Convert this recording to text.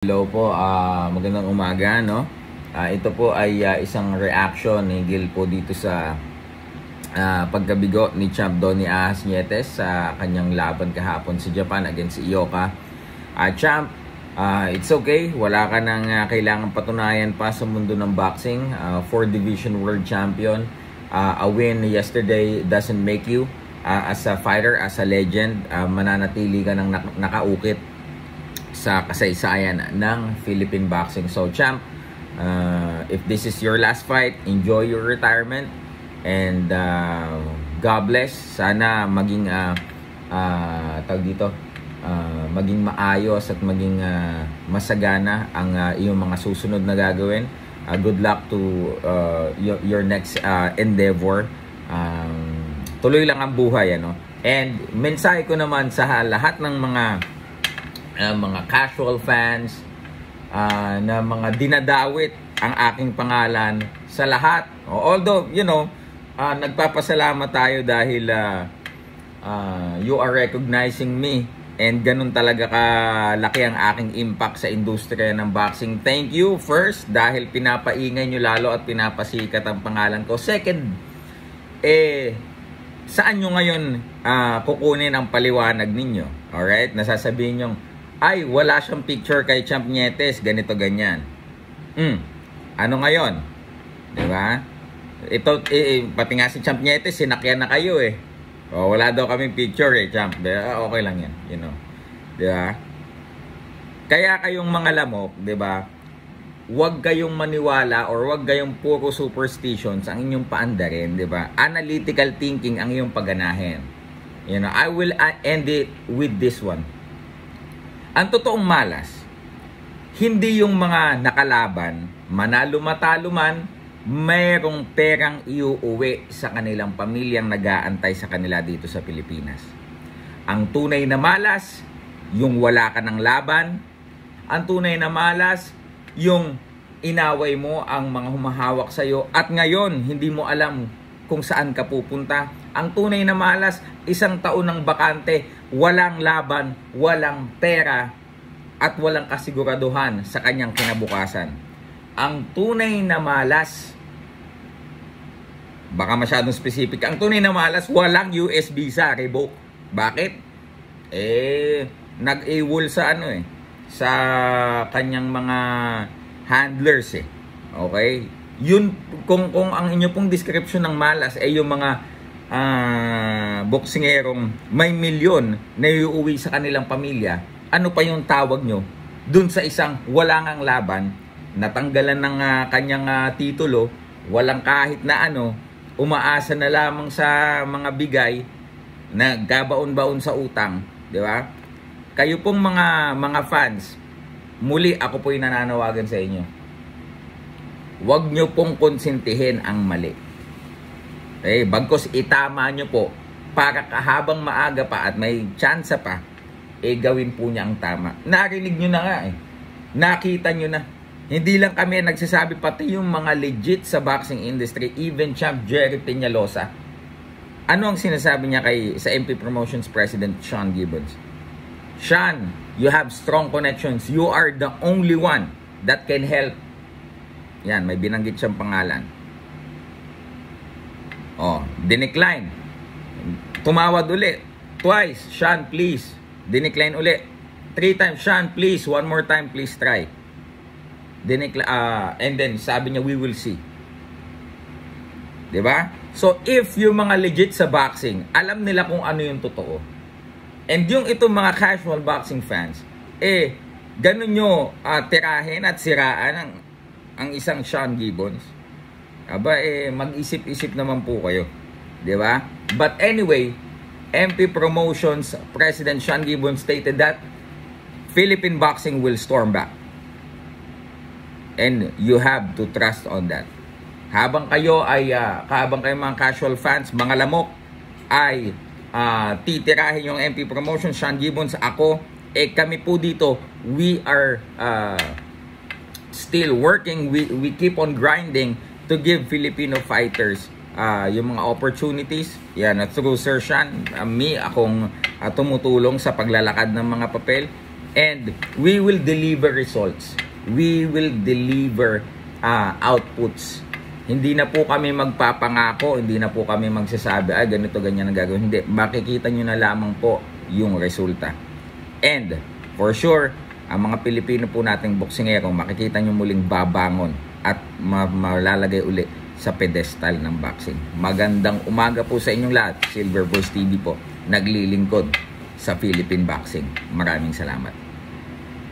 Hello po, magandang umaga, no? Ito po ay isang reaction hinggil po dito sa pagkabigo ni Champ Donnie Ahas Nietes sa kanyang laban kahapon sa Japan against Ioka. Champ, it's okay, wala ka nang kailangang patunayan pa sa mundo ng boxing. 4 division world champion. A win yesterday doesn't make you as a fighter, as a legend. Mananatili ka ng nakaukit sa kasaysayan ng Philippine boxing. So champ, if this is your last fight, enjoy your retirement and God bless. Sana maging maging maayos at maging masagana ang iyong mga susunod na gagawin. Good luck to your next endeavor. Tuloy lang ang buhay, ano. And mensahe ko naman sa lahat ng mga casual fans na mga dinadawit ang aking pangalan sa lahat. Although, nagpapasalamat tayo dahil you are recognizing me and ganun talaga kalaki ang aking impact sa industriya ng boxing. Thank you first dahil pinapaingay nyo lalo at pinapasikat ang pangalan ko. Second, saan nyo ngayon kukunin ang paliwanag ninyo? Alright? Nasasabihin nyo, ay, wala siyang picture kay Champ Nietes, ganito, ganyan. Ano ngayon? Diba? Ito, pati nga si Champ Nietes, sinakyan na kayo eh. Wala daw kaming picture eh, Champ. Diba? Okay lang yan, Diba? Kaya kayong mga lamok, diba? Huwag kayong maniwala or huwag kayong puro superstitions ang inyong paandarin, diba? Analytical thinking ang iyong pagganahin. I will end it with this one. Ang totoong malas, hindi yung mga nakalaban, manalo matalo man, mayroong perang iuuwi sa kanilang pamilyang nag-aantay sa kanila dito sa Pilipinas. Ang tunay na malas, yung wala ka ng laban. Ang tunay na malas, yung inaway mo ang mga humahawak sa'yo at ngayon hindi mo alam kung saan ka pupunta. Ang tunay na malas, isang taon ng bakante, walang laban, walang pera, at walang kasiguraduhan sa kanyang kinabukasan. Ang tunay na malas, baka masyadong specific, ang tunay na malas, walang US visa, revoke. Bakit? Nag-AWOL sa sa kanyang mga handlers Okay? Yun, kung ang inyo pong description ng malas ay yung mga boksingerong may milyon na iuwi sa kanilang pamilya, ano pa yung tawag nyo dun sa isang wala ngang laban, natanggalan ng kanyang titulo, walang kahit na umaasa na lamang sa mga bigay, nagkabaon-baon sa utang, di ba? Kayo pong mga fans, muli ako po'y nananawagan sa inyo. Huwag nyo pong konsentihin ang mali. Bagkos itama nyo po para habang maaga pa at may tsansa pa, gawin po niya ang tama. Narinig nyo na nga Nakita nyo na. Hindi lang kami nagsasabi, pati yung mga legit sa boxing industry, even Champ Jerry Peñalosa. Ano ang sinasabi niya sa MP Promotions President Sean Gibbons? Sean, you have strong connections. You are the only one that can help. Yan, may binanggit siyang pangalan. Dinecline. Tumawad uli. Twice, Sean, please. Dinecline uli. 3 times, Sean, please. 1 more time, please try. And then, sabi niya, we will see. Diba? So, if yung mga legit sa boxing, alam nila kung ano yung totoo. And yung itong mga casual boxing fans, ganun nyo tirahin at siraan ang isang Sean Gibbons. Mag-isip-isip naman po kayo. Diba? But anyway, MP Promotions President Sean Gibbons stated that Philippine boxing will storm back. And you have to trust on that. Habang kayo mga casual fans, mga lamok, ay titirahin yung MP Promotions, Sean Gibbons, ako, kami po dito, we are still working, we keep on grinding to give Filipino fighters yung mga opportunities. Yan, through Sir Sean, akong tumutulong sa paglalakad ng mga papel. And we will deliver results. We will deliver outputs. Hindi na po kami magpapangako, hindi na po kami magsasabi, ganito, ganyan ang gagawin. Hindi, makikita nyo na lamang po yung resulta. And, for sure, ang mga Pilipino po nating boksingero, makikita nyo muling babangon at malalagay uli sa pedestal ng boxing. Magandang umaga po sa inyong lahat. Silver Voice TV po, naglilingkod sa Philippine Boxing. Maraming salamat.